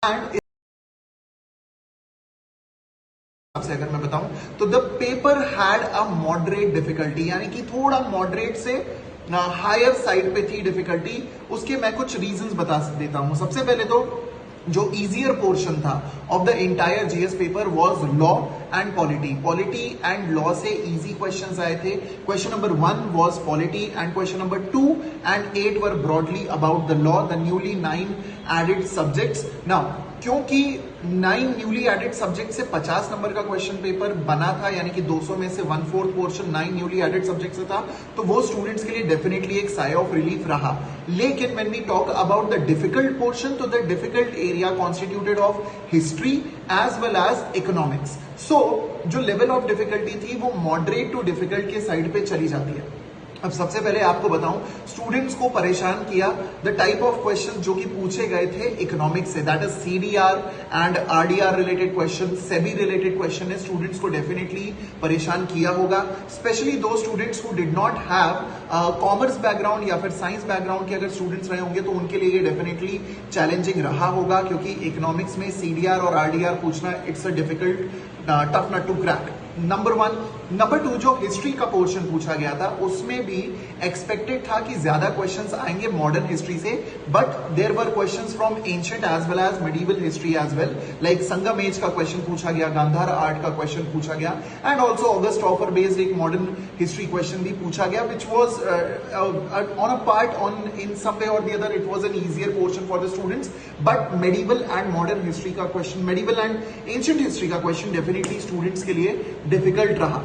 And आपसे अगर मैं बताऊं तो the paper had a moderate difficulty, यानी कि थोड़ा मॉडरेट से हायर साइड पे थी डिफिकल्टी। उसके मैं कुछ रीजंस बता देता हूं। सबसे पहले तो जो इजियर पोर्शन था of the entire GS paper was law and polity. Polity and law से इजी क्वेश्चंस आए थे। Question number 1 was polity and question number 2 and 8 were broadly about the law, the newly 9 added subjects. Now क्योंकि 9 newly added subject से 50 number का question paper बना था, यानी कि 200 में से 1/4 पोर्शन 9 न्यूली एडेड सब्जेक्ट से था, तो वो स्टूडेंट्स के लिए डेफिनेटली एक साई ऑफ रिलीफ रहा। लेकिन when we talk about the difficult portion, तो the difficult area constituted of history as well as economics. So जो लेवल ऑफ डिफिकल्टी थी वो मॉडरेट टू डिफिकल्ट के साइड पे चली जाती है। अब सबसे पहले आपको बताऊं, स्टूडेंट्स को परेशान किया द टाइप ऑफ क्वेश्चंस जो कि पूछे गए थे इकोनॉमिक्स से, that is CDR and RDR related question, SEBI related question ने स्टूडेंट्स को डेफिनेटली परेशान किया होगा। स्पेशली दो students who did not have commerce background या फिर साइंस बैकग्राउंड के अगर स्टूडेंट्स रहे होंगे तो उनके लिए ये डेफिनेटली चैलेंजिंग रहा होगा, क्योंकि इकोनॉमिक्स में सीडीआर और आरडीआर पूछना it's a difficult tough nut to crack, number 1। Number 2, जो हिस्ट्री का पोर्शन पूछा गया था उसमें भी एक्सपेक्टेड था कि ज्यादा क्वेश्चंस आएंगे मॉडर्न हिस्ट्री से, but there were questions from ancient as well as medieval history as well, like Sangam age का क्वेश्चन पूछा गया, गांधार आर्ट का क्वेश्चन पूछा गया, and also August offer based एक मॉडर्न हिस्ट्री क्वेश्चन भी पूछा गया, which was on a part on in some way or the other it was an easier portion for the students, but medieval and modern history का question, medieval and ancient history का question definitely students के लिए difficult रहा।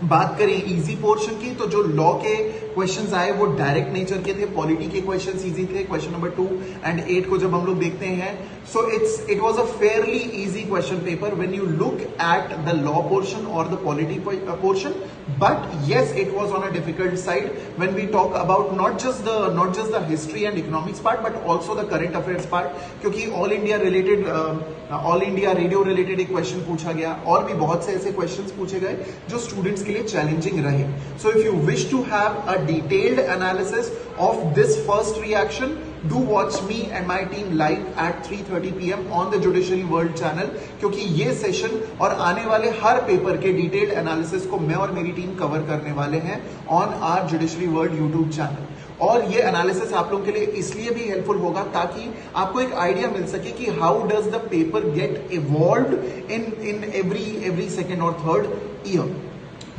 बात करें easy portion की, तो जो लॉ के क्वेश्चंस आए वो डायरेक्ट नेचर के थे, पॉलिटी के क्वेश्चंस इजी थे। क्वेश्चन नंबर 2 एंड 8 को जब हम लोग देखते हैं, so it was a fairly easy question paper when you look at the law portion और the polity portion, but yes it was on a difficult side when we talk about not just the history and economics part but also the current affairs part, क्योंकि all India radio related एक question पूछा गया और भी बहुत से ऐसे questions पूछे गए जो स्टूडेंट्स के लिए चैलेंजिंग रहे। So if you wish to have a detailed analysis of this first reaction, do watch me and my team live at 3:30 PM on the Judiciary World channel, क्योंकि ये सेशन और आने वाले हर पेपर के डिटेल्ड एनालिसिस को मैं और मेरी टीम कवर करने वाले हैं on our judiciary world YouTube channel. और ये एनालिसिस आप लोगों के लिए इसलिए भी हेल्पफुल होगा ताकि आपको एक आइडिया मिल सके कि how does the paper get evolved in every second और थर्ड ईयर,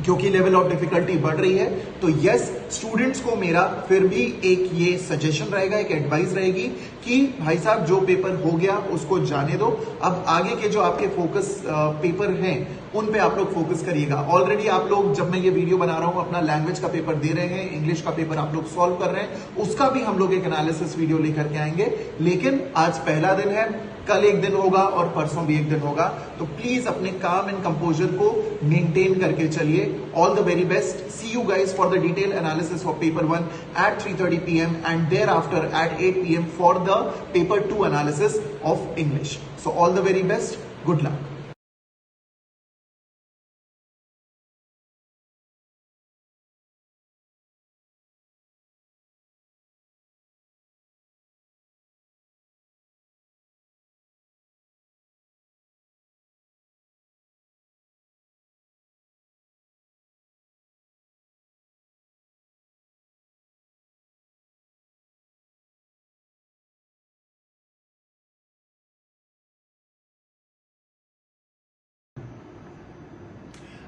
क्योंकि लेवल ऑफ डिफिकल्टी बढ़ रही है। तो यस, स्टूडेंट्स को मेरा फिर भी एक ये सजेशन रहेगा, एक एडवाइस रहेगी कि भाई साहब जो पेपर हो गया उसको जाने दो, अब आगे के जो आपके फोकस पेपर हैं उन पे आप लोग फोकस करिएगा। ऑलरेडी आप लोग, जब मैं ये वीडियो बना रहा हूं, अपना लैंग्वेज का पेपर दे रहे हैं, इंग्लिश का पेपर आप लोग सॉल्व कर रहे हैं, उसका भी हम लोग एक एनालिसिस वीडियो लेकर के आएंगे। लेकिन आज पहला दिन है, कल एक दिन होगा और परसों भी एक दिन होगा, तो प्लीज अपने काम एंड कंपोजर को मेंटेन करके चलिए। All the very best, see you guys for the detail analysis of paper 1 at 3:30 PM and thereafter at 8 PM for the paper 2 analysis of English. So all the very best, good luck.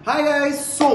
Hi guys, so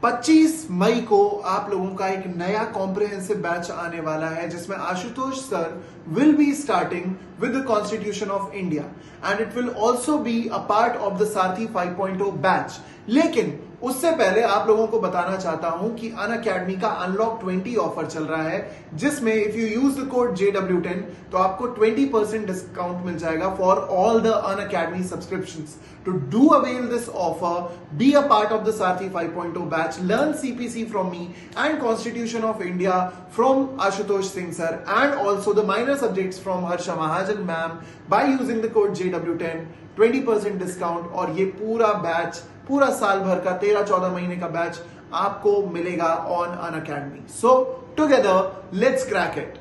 25 मई को आप लोगों का एक नया comprehensive batch आने वाला है जिसमें Ashutosh sir will be starting with the constitution of India and it will also be a part of the Sarathi 5.0 batch. लेकिन उससे पहले आप लोगों को बताना चाहता हूं कि अनअकैडमी का अनलॉक 20 ऑफर चल रहा है, जिसमें if you use the code JW10 तो आपको 20% डिस्काउंट मिल जाएगा for all the Unacademy subscriptions. To do avail this offer, be a part of the Sarathi 5.0 batch, learn CPC from me and constitution of India from Ashutosh Singh sir and also the minor subjects from Harsha Mahajan ma'am by using the code JW10, 20% discount. और ये पूरा batch, पूरा साल भर का 13-14 महीने का batch आपको मिलेगा on Unacademy. So together let's crack it.